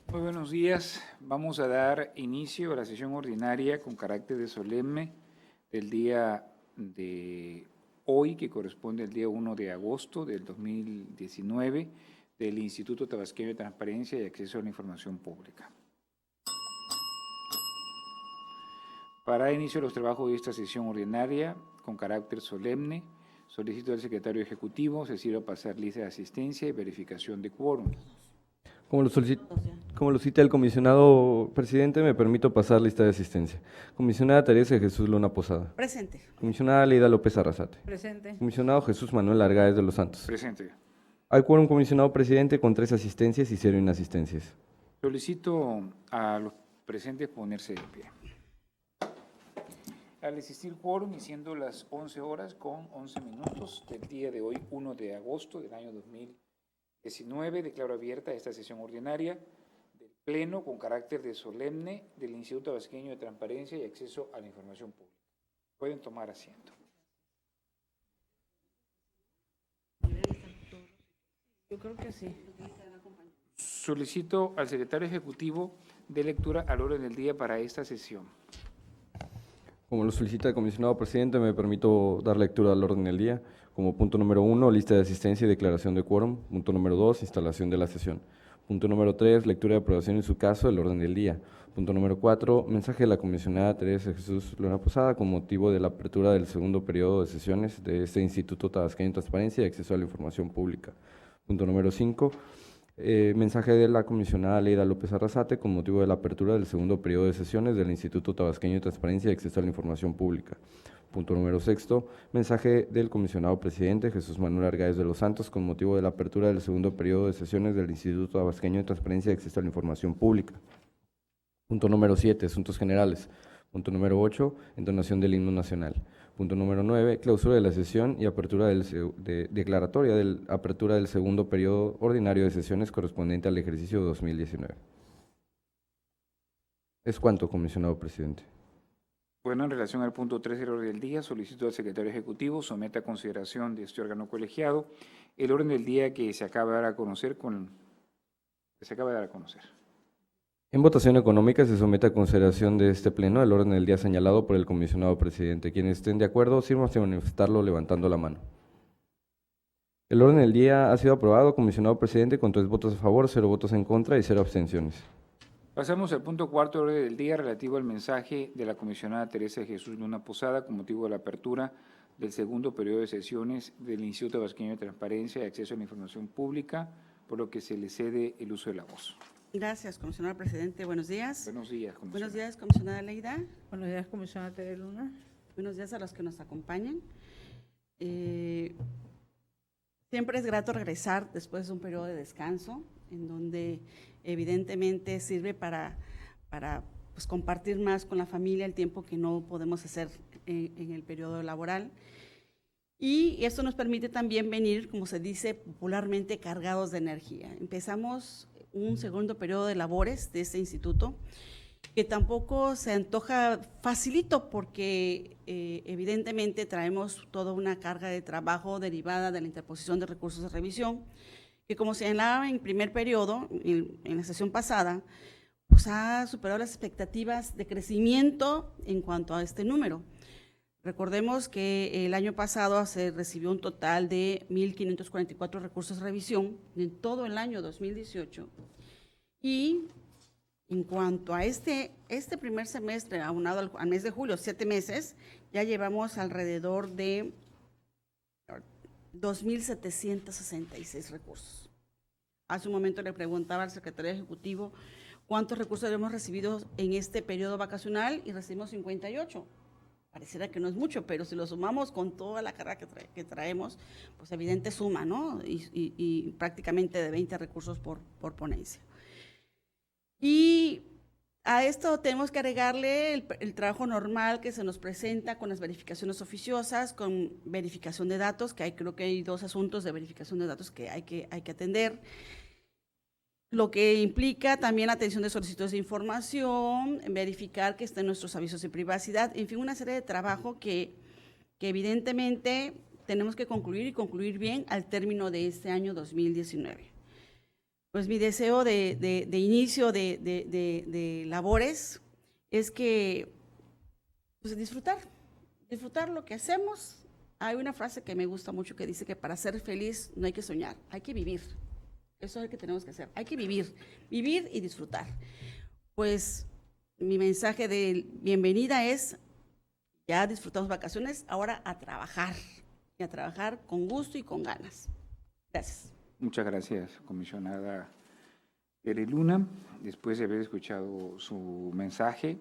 Muy buenos días. Vamos a dar inicio a la sesión ordinaria con carácter de solemne del día de hoy, que corresponde al día 1 de agosto del 2019, del Instituto Tabasqueño de Transparencia y Acceso a la Información Pública. Para dar inicio a los trabajos de esta sesión ordinaria con carácter solemne, solicito al secretario ejecutivo se sirva pasar lista de asistencia y verificación de quórum. Como lo cita el comisionado presidente, me permito pasar lista de asistencia. Comisionada Teresa de Jesús Luna Posada. Presente. Comisionada Leida López Arrasate. Presente. Comisionado Jesús Manuel Argáez de los Santos. Presente. Hay quórum, comisionado presidente, con 3 asistencias y 0 inasistencias. Solicito a los presentes ponerse de pie. Al existir quórum y siendo las 11 horas con 11 minutos del día de hoy, 1 de agosto del año 2019, declaro abierta esta sesión ordinaria del Pleno con carácter de solemne del Instituto Tabasqueño de Transparencia y Acceso a la Información Pública. Pueden tomar asiento. Yo creo que sí. Solicito al secretario ejecutivo de lectura al orden del día para esta sesión. Como lo solicita el comisionado presidente, me permito dar lectura al orden del día. Como punto número 1, lista de asistencia y declaración de quórum. Punto número 2, instalación de la sesión. Punto número 3, lectura de aprobación en su caso del orden del día. Punto número 4, mensaje de la comisionada Teresa Jesús Luna Posada con motivo de la apertura del segundo periodo de sesiones de este Instituto Tabasqueño de Transparencia y Acceso a la Información Pública. Punto número 5, mensaje de la comisionada Leida López Arrasate con motivo de la apertura del segundo periodo de sesiones del Instituto Tabasqueño de Transparencia y Acceso a la Información Pública. Punto número 6, mensaje del comisionado presidente Jesús Manuel Argáez de los Santos con motivo de la apertura del segundo periodo de sesiones del Instituto Tabasqueño de Transparencia y Acceso a la Información Pública. Punto número 7, asuntos generales. Punto número 8, entonación del himno nacional. Punto número 9, clausura de la sesión y apertura declaratoria de apertura del segundo periodo ordinario de sesiones correspondiente al ejercicio 2019. Es cuanto, comisionado presidente. Bueno, en relación al punto 3 del orden del día, solicito al secretario ejecutivo someta a consideración de este órgano colegiado el orden del día que se acaba de dar a conocer En votación económica se somete a consideración de este pleno el orden del día señalado por el comisionado presidente. Quienes estén de acuerdo, sírvanse a manifestarlo levantando la mano. El orden del día ha sido aprobado, comisionado presidente, con 3 votos a favor, 0 votos en contra y 0 abstenciones. Pasamos al punto 4 del orden del día relativo al mensaje de la comisionada Teresa Jesús Luna Posada con motivo de la apertura del segundo periodo de sesiones del Instituto Tabasqueño de Transparencia y Acceso a la Información Pública, por lo que se le cede el uso de la voz. Gracias, comisionado presidente. Buenos días. Buenos días, comisionada. Buenos días, comisionada Leida. Buenos días, comisionada Teresa Luna. Buenos días a los que nos acompañan. Siempre es grato regresar después de un periodo de descanso, en donde evidentemente sirve para pues, compartir más con la familia el tiempo que no podemos hacer en el periodo laboral. Y esto nos permite también venir, como se dice popularmente, cargados de energía. Empezamos un segundo periodo de labores de este instituto, que tampoco se antoja facilito porque evidentemente traemos toda una carga de trabajo derivada de la interposición de recursos de revisión, que como señalaba en primer periodo, en la sesión pasada, pues ha superado las expectativas de crecimiento en cuanto a este número. Recordemos que el año pasado se recibió un total de 1,544 recursos de revisión en todo el año 2018 y en cuanto a este primer semestre, aunado al mes de julio, 7 meses, ya llevamos alrededor de 2,766 recursos. Hace un momento le preguntaba al secretario ejecutivo cuántos recursos hemos recibido en este periodo vacacional y recibimos 58. Pareciera que no es mucho, pero si lo sumamos con toda la carga que traemos, pues evidente suma, ¿no? Y prácticamente de 20 recursos por ponencia. Y a esto tenemos que agregarle el trabajo normal que se nos presenta con las verificaciones oficiosas, con verificación de datos, que creo que hay 2 asuntos de verificación de datos que hay que atender, lo que implica también atención de solicitudes de información, verificar que estén nuestros avisos de privacidad, en fin, una serie de trabajo que evidentemente tenemos que concluir y concluir bien al término de este año 2019. Pues mi deseo de inicio de labores es que pues, disfrutar lo que hacemos. Hay una frase que me gusta mucho que dice que para ser feliz no hay que soñar, hay que vivir. Eso es lo que tenemos que hacer, hay que vivir y disfrutar. Pues mi mensaje de bienvenida es, ya disfrutamos vacaciones, ahora a trabajar, y a trabajar con gusto y con ganas. Gracias. Muchas gracias, comisionada Tere Luna. Después de haber escuchado su mensaje,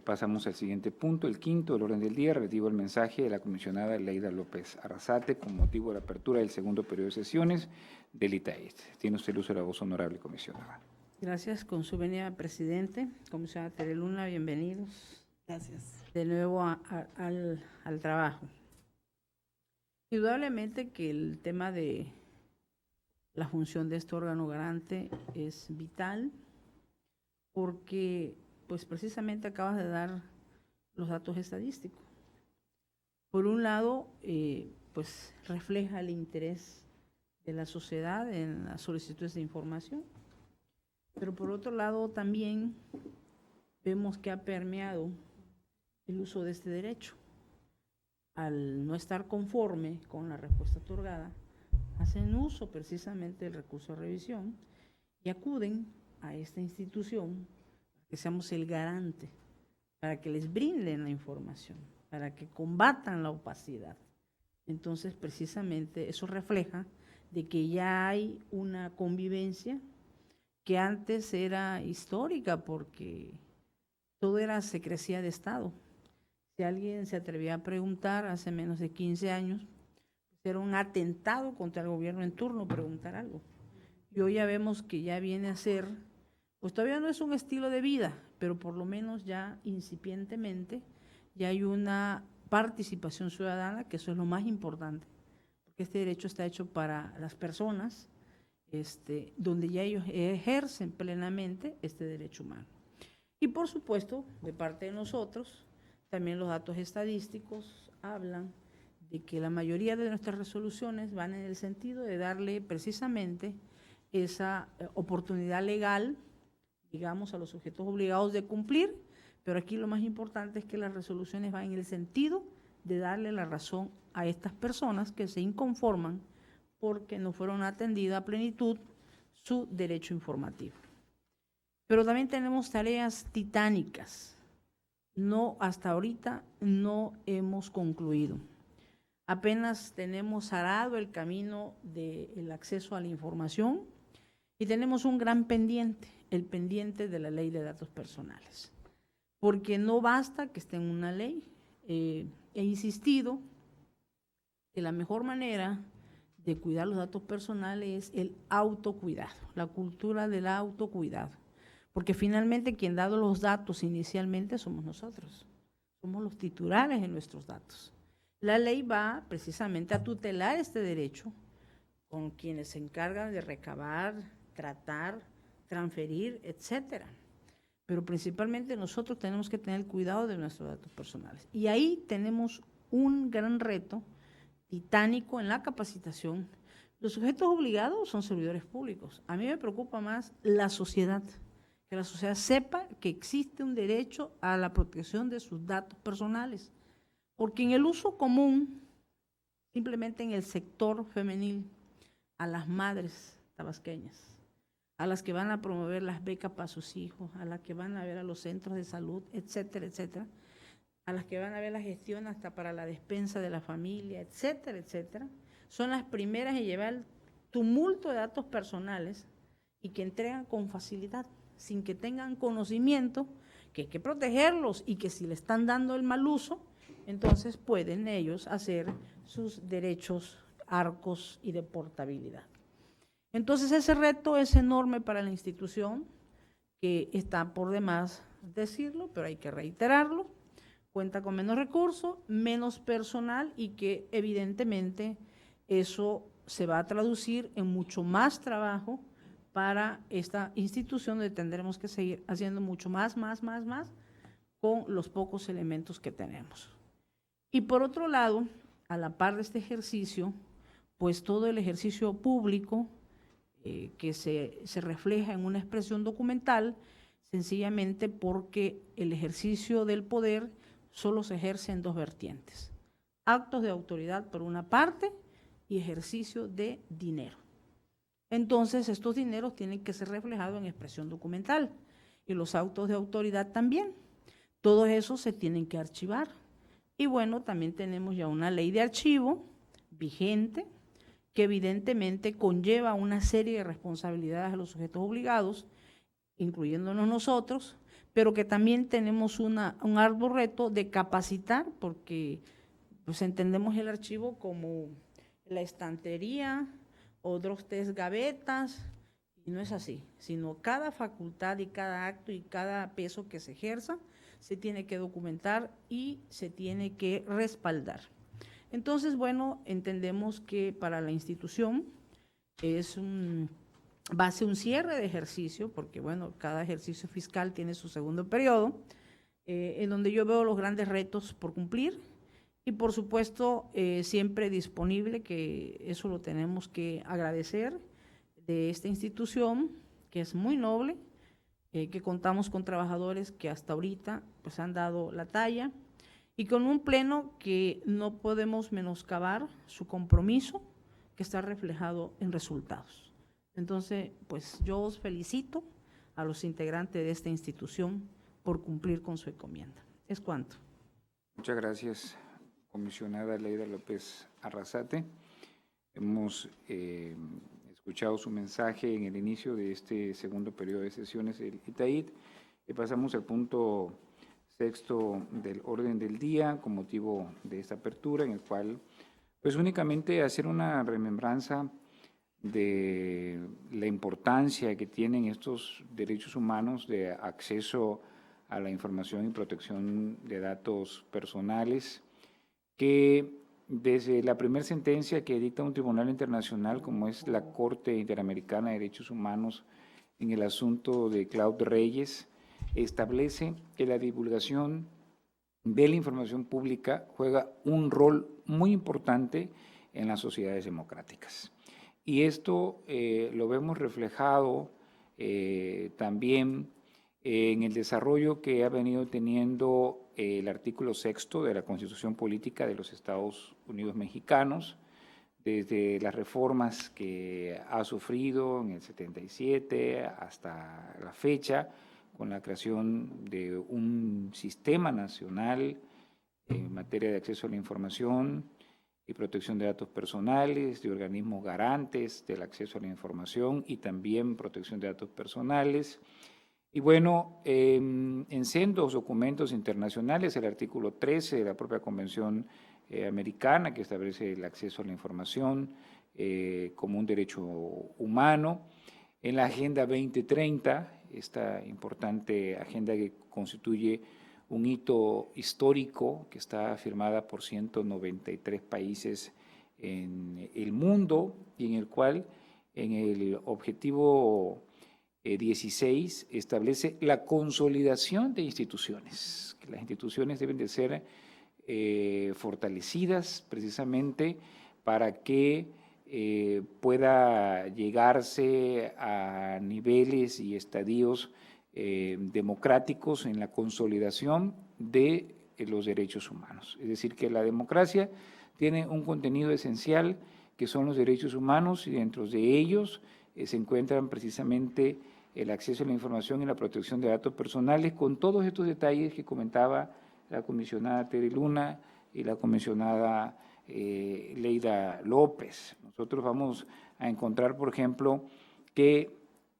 pasamos al siguiente punto, el quinto del orden del día, relativo al mensaje de la comisionada Leida López Arrasate con motivo de la apertura del segundo periodo de sesiones del ITAID. Tiene usted el uso de la voz, honorable comisionada. Gracias. Con su venida, presidente. Comisionada Tere Luna, bienvenidos. Gracias. De nuevo al trabajo. Indudablemente que el tema de la función de este órgano garante es vital porque pues precisamente acabas de dar los datos estadísticos. Por un lado, pues refleja el interés de la sociedad en las solicitudes de información, pero por otro lado también vemos que ha permeado el uso de este derecho. Al no estar conforme con la respuesta otorgada, hacen uso precisamente del recurso de revisión y acuden a esta institución para que seamos el garante, para que les brinden la información, para que combatan la opacidad. Entonces, precisamente eso refleja de que ya hay una convivencia que antes era histórica porque todo era secrecía de Estado. Si alguien se atrevía a preguntar hace menos de 15 años, era un atentado contra el gobierno en turno preguntar algo. Y hoy ya vemos que ya viene a ser, pues todavía no es un estilo de vida, pero por lo menos ya incipientemente ya hay una participación ciudadana, que eso es lo más importante, porque este derecho está hecho para las personas, donde ya ellos ejercen plenamente este derecho humano. Y por supuesto, de parte de nosotros, también los datos estadísticos hablan de que la mayoría de nuestras resoluciones van en el sentido de darle precisamente esa oportunidad legal, digamos, a los sujetos obligados de cumplir, pero aquí lo más importante es que las resoluciones van en el sentido de darle la razón a estas personas que se inconforman porque no fueron atendidas a plenitud su derecho informativo. Pero también tenemos tareas titánicas. No, hasta ahorita no hemos concluido. Apenas tenemos arado el camino del acceso a la información y tenemos un gran pendiente, el pendiente de la ley de datos personales. Porque no basta que esté en una ley. He insistido que la mejor manera de cuidar los datos personales es el autocuidado, la cultura del autocuidado. Porque finalmente quien da los datos inicialmente somos nosotros, somos los titulares de nuestros datos. La ley va precisamente a tutelar este derecho con quienes se encargan de recabar, tratar, transferir, etcétera. Pero principalmente nosotros tenemos que tener cuidado de nuestros datos personales. Y ahí tenemos un gran reto titánico en la capacitación. Los sujetos obligados son servidores públicos. A mí me preocupa más la sociedad, que la sociedad sepa que existe un derecho a la protección de sus datos personales. Porque en el uso común, simplemente en el sector femenil, a las madres tabasqueñas, a las que van a promover las becas para sus hijos, a las que van a ver a los centros de salud, etcétera, etcétera, a las que van a ver la gestión hasta para la despensa de la familia, etcétera, etcétera, son las primeras en llevar el tumulto de datos personales y que entregan con facilidad, sin que tengan conocimiento, que hay que protegerlos y que si le están dando el mal uso, entonces pueden ellos hacer sus derechos, arcos y de portabilidad. Entonces ese reto es enorme para la institución, que está por demás decirlo, pero hay que reiterarlo, cuenta con menos recursos, menos personal y que evidentemente eso se va a traducir en mucho más trabajo para esta institución, donde tendremos que seguir haciendo mucho más con los pocos elementos que tenemos. Y por otro lado, a la par de este ejercicio, pues todo el ejercicio público que se refleja en una expresión documental, sencillamente porque el ejercicio del poder solo se ejerce en dos vertientes: actos de autoridad por una parte y ejercicio de dinero. Entonces, estos dineros tienen que ser reflejados en expresión documental y los actos de autoridad también. Todos esos se tienen que archivar. Y bueno, también tenemos ya una ley de archivo vigente que evidentemente conlleva una serie de responsabilidades a los sujetos obligados, incluyéndonos nosotros, pero que también tenemos un arduo reto de capacitar, porque pues entendemos el archivo como la estantería, otros 3 gavetas, y no es así, sino cada facultad y cada acto y cada peso que se ejerza se tiene que documentar y se tiene que respaldar. Entonces, bueno, entendemos que para la institución va a ser un cierre de ejercicio, porque bueno, cada ejercicio fiscal tiene su segundo periodo, en donde yo veo los grandes retos por cumplir y por supuesto siempre disponible, que eso lo tenemos que agradecer de esta institución, que es muy noble, que contamos con trabajadores que hasta ahorita pues han dado la talla y con un pleno que no podemos menoscabar su compromiso, que está reflejado en resultados. Entonces, pues yo os felicito a los integrantes de esta institución por cumplir con su encomienda. Es cuanto. Muchas gracias, comisionada Leida López Arrasate. Hemos escuchado su mensaje en el inicio de este segundo periodo de sesiones del ITAIT. Pasamos al punto 6º del orden del día con motivo de esta apertura, en el cual pues únicamente hacer una remembranza de la importancia que tienen estos derechos humanos de acceso a la información y protección de datos personales, que desde la primera sentencia que dicta un tribunal internacional como es la Corte Interamericana de Derechos Humanos en el asunto de Cloud Reyes, establece que la divulgación de la información pública juega un rol muy importante en las sociedades democráticas. Y esto lo vemos reflejado también en el desarrollo que ha venido teniendo el artículo 6º de la Constitución Política de los Estados Unidos Mexicanos, desde las reformas que ha sufrido en el 77 hasta la fecha, con la creación de un sistema nacional en materia de acceso a la información y protección de datos personales, de organismos garantes del acceso a la información y también protección de datos personales. Y bueno, en sendos documentos internacionales, el artículo 13 de la propia Convención Americana, que establece el acceso a la información como un derecho humano, en la Agenda 2030, esta importante agenda que constituye un hito histórico que está firmada por 193 países en el mundo y en el cual en el objetivo 16 establece la consolidación de instituciones, que las instituciones deben de ser fortalecidas precisamente para que pueda llegarse a niveles y estadios democráticos en la consolidación de los derechos humanos. Es decir, que la democracia tiene un contenido esencial que son los derechos humanos y dentro de ellos se encuentran precisamente el acceso a la información y la protección de datos personales, con todos estos detalles que comentaba la comisionada Tere Luna y la comisionada Leida López. Nosotros vamos a encontrar, por ejemplo, que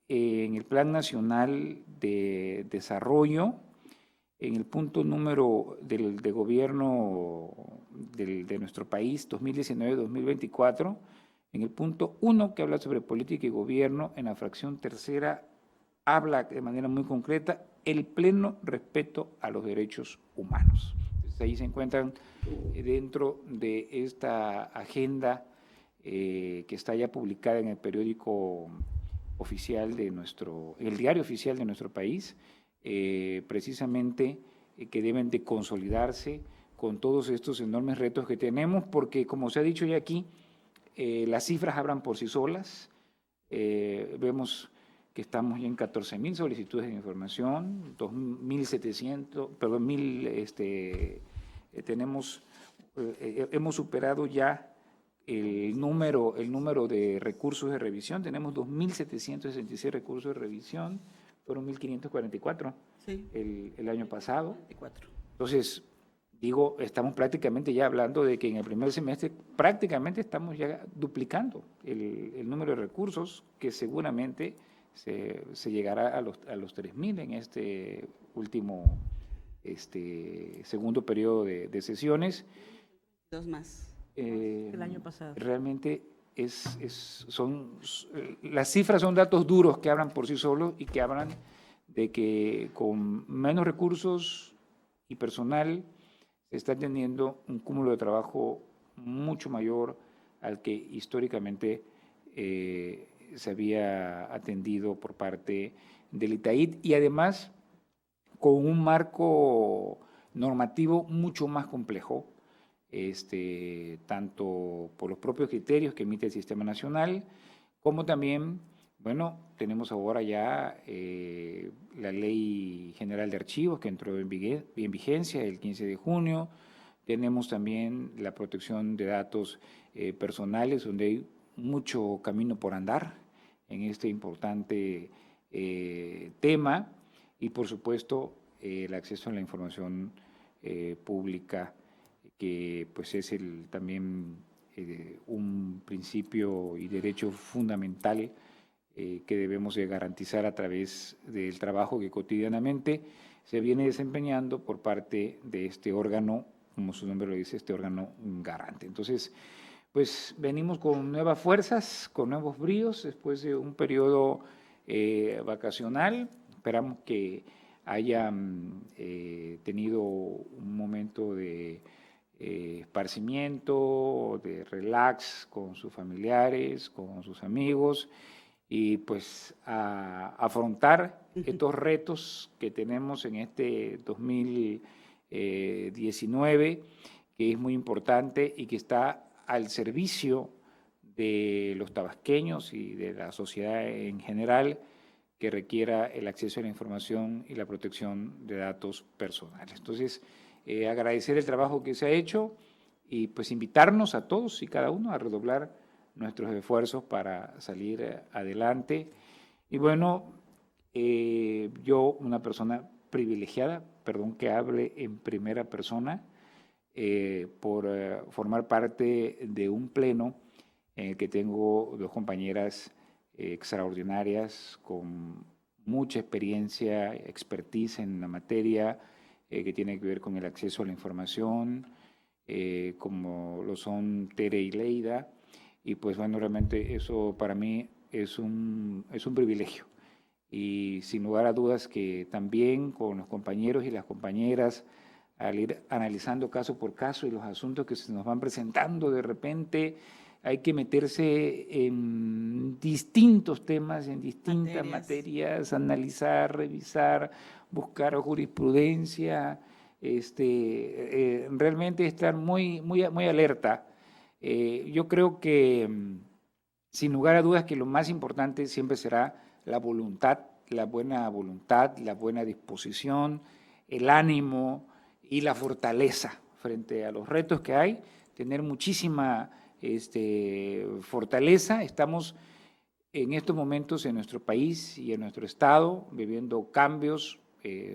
en el Plan Nacional de Desarrollo, en el punto número de gobierno de nuestro país, 2019-2024, en el punto 1 que habla sobre política y gobierno, en la fracción tercera, habla de manera muy concreta el pleno respeto a los derechos humanos. Entonces, ahí se encuentran dentro de esta agenda que está ya publicada en el periódico oficial de el diario oficial de nuestro país, precisamente que deben de consolidarse con todos estos enormes retos que tenemos, porque como se ha dicho ya aquí, las cifras hablan por sí solas, Vemos que estamos ya en 14.000 solicitudes de información, 2.700, perdón, hemos superado ya el número de recursos de revisión, tenemos 2.766 recursos de revisión, fueron 1.544 Sí. el año pasado. 24. Entonces, digo, estamos prácticamente ya hablando de que en el primer semestre prácticamente estamos ya duplicando el número de recursos, que seguramente se llegará a los 3.000 en este último segundo periodo de sesiones. 2 más. El año pasado. Realmente las cifras son datos duros que hablan por sí solos y que hablan de que con menos recursos y personal se está teniendo un cúmulo de trabajo mucho mayor al que históricamente se había atendido por parte del ITAIT, y además con un marco normativo mucho más complejo, tanto por los propios criterios que emite el Sistema Nacional, como también, bueno, tenemos ahora ya la Ley General de Archivos que entró en vigencia el 15 de junio, tenemos también la protección de datos personales, donde hay mucho camino por andar en este importante tema, y por supuesto el acceso a la información pública, que pues es también un principio y derecho fundamental que debemos de garantizar a través del trabajo que cotidianamente se viene desempeñando por parte de este órgano, como su nombre lo dice, este órgano garante. Entonces, pues venimos con nuevas fuerzas, con nuevos bríos, después de un periodo vacacional. Esperamos que hayan tenido un momento de esparcimiento, de relax con sus familiares, con sus amigos, y pues a afrontar estos retos que tenemos en este 2019, que es muy importante y que está al servicio de los tabasqueños y de la sociedad en general, que requiera el acceso a la información y la protección de datos personales. Entonces, agradecer el trabajo que se ha hecho y pues invitarnos a todos y cada uno a redoblar nuestros esfuerzos para salir adelante. Y bueno, yo, una persona privilegiada, perdón que hable en primera persona, por formar parte de un pleno en el que tengo dos compañeras extraordinarias con mucha experiencia, expertise en la materia que tiene que ver con el acceso a la información, como lo son Tere y Leida, y pues bueno, realmente eso para mí es un privilegio. Y sin lugar a dudas que también con los compañeros y las compañeras, al ir analizando caso por caso y los asuntos que se nos van presentando, de repente hay que meterse en distintos temas, en distintas materias, analizar, revisar, buscar jurisprudencia, realmente estar muy alerta. Yo creo que, sin lugar a dudas, que lo más importante siempre será la voluntad, la buena disposición, el ánimo y la fortaleza frente a los retos que hay, tener muchísima fortaleza. Estamos en estos momentos en nuestro país y en nuestro estado viviendo cambios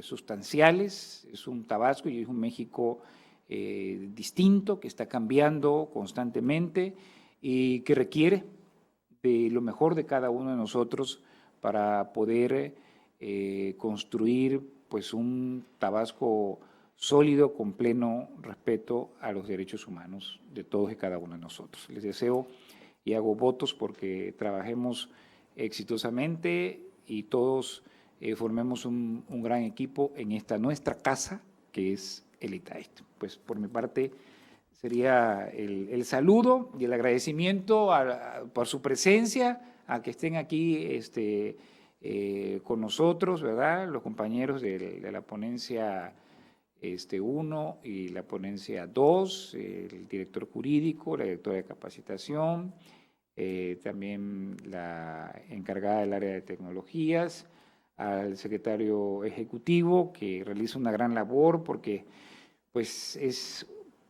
sustanciales. Es un Tabasco y es un México distinto, que está cambiando constantemente y que requiere de lo mejor de cada uno de nosotros para poder construir pues un Tabasco sólido, con pleno respeto a los derechos humanos de todos y cada uno de nosotros. Les deseo y hago votos porque trabajemos exitosamente y todos formemos un gran equipo en esta nuestra casa, que es el ITAIT. Pues por mi parte sería el saludo y el agradecimiento por su presencia, a que estén aquí con nosotros, ¿verdad? Los compañeros de la ponencia 1 y la ponencia 2, el director jurídico, la directora de capacitación, también la encargada del área de tecnologías, al secretario ejecutivo, que realiza una gran labor porque pues es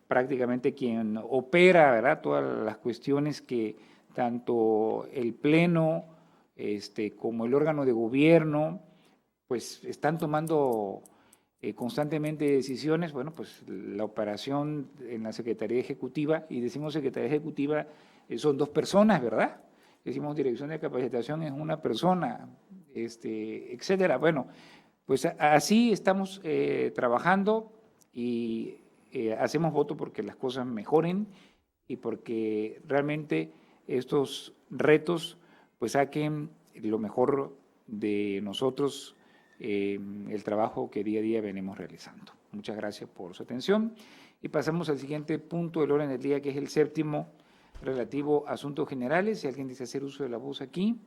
prácticamente quien opera, ¿verdad?, todas las cuestiones que tanto el Pleno como el órgano de gobierno pues están tomando constantemente decisiones. Bueno, pues la operación en la Secretaría Ejecutiva, y decimos Secretaría Ejecutiva, son dos personas, ¿verdad? Decimos Dirección de Capacitación es una persona, etcétera. Bueno, pues así estamos trabajando y hacemos voto porque las cosas mejoren y porque realmente estos retos pues saquen lo mejor de nosotros, el trabajo que día a día venimos realizando. Muchas gracias por su atención y pasamos al siguiente punto del orden del día, que es el séptimo, relativo a asuntos generales. Si alguien dice hacer uso de la voz aquí.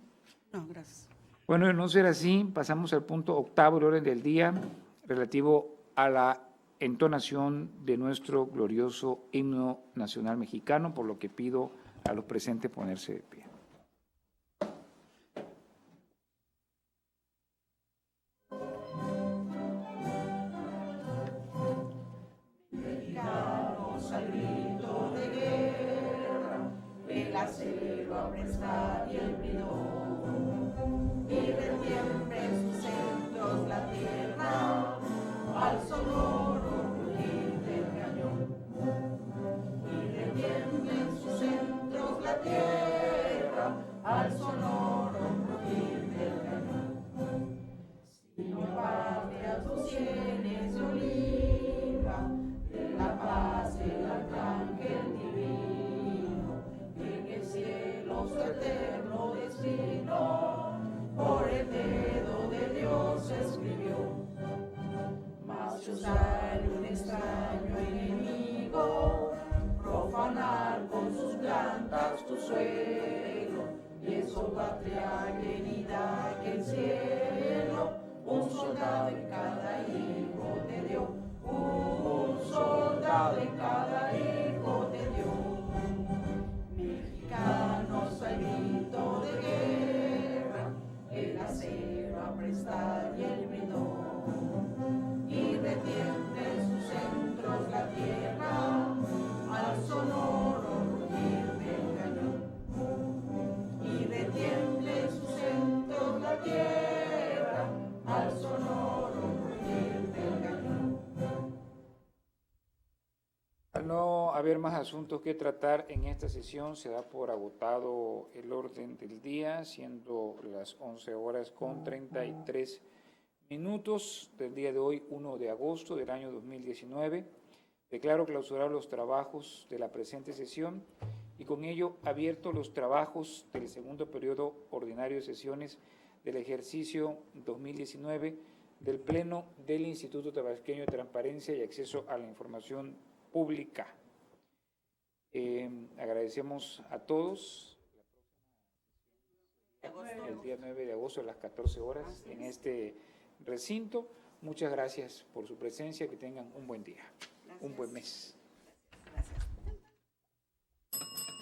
No, gracias. Bueno, de no ser así, pasamos al punto octavo del orden del día, relativo a la entonación de nuestro glorioso himno nacional mexicano, por lo que pido a los presentes ponerse de pie. Mexicanos al grito de guerra, el acero aprestar y el bridón, y retiembre en sus centros la tierra, al sonoro rugir del cañón. Y retiembre en sus centros la tierra, al sonoro rugir del cañón. Si no patria tus sienes de oliva, de la paz el arcángel divino, en el cielo su eterno destino, por el dedo de Dios escribió. Mas yo sale un extraño enemigo, profanar con sus plantas tu suelo, y en su patria querida que el cielo un soldado en cada hijo te dio, un soldado en cada hijo te dio. Mexicanos al grito de guerra, el acero aprestar y el bridón, y retiembre en sus centros la tierra, al sonoro rugir del cañón. Y retiembre en sus centros la tierra, al sonoro rugir del cañón. Al no haber más asuntos que tratar en esta sesión, se da por agotado el orden del día, siendo las 11 horas con 33 minutos del día de hoy, 1 de agosto del año 2019. Declaro clausurados los trabajos de la presente sesión y con ello abierto los trabajos del segundo periodo ordinario de sesiones del ejercicio 2019 del Pleno del Instituto Tabasqueño de Transparencia y Acceso a la Información Pública. Agradecemos a todos. El día 9 de agosto a las 14 horas en este recinto. Muchas gracias por su presencia, que tengan un buen día, un buen mes.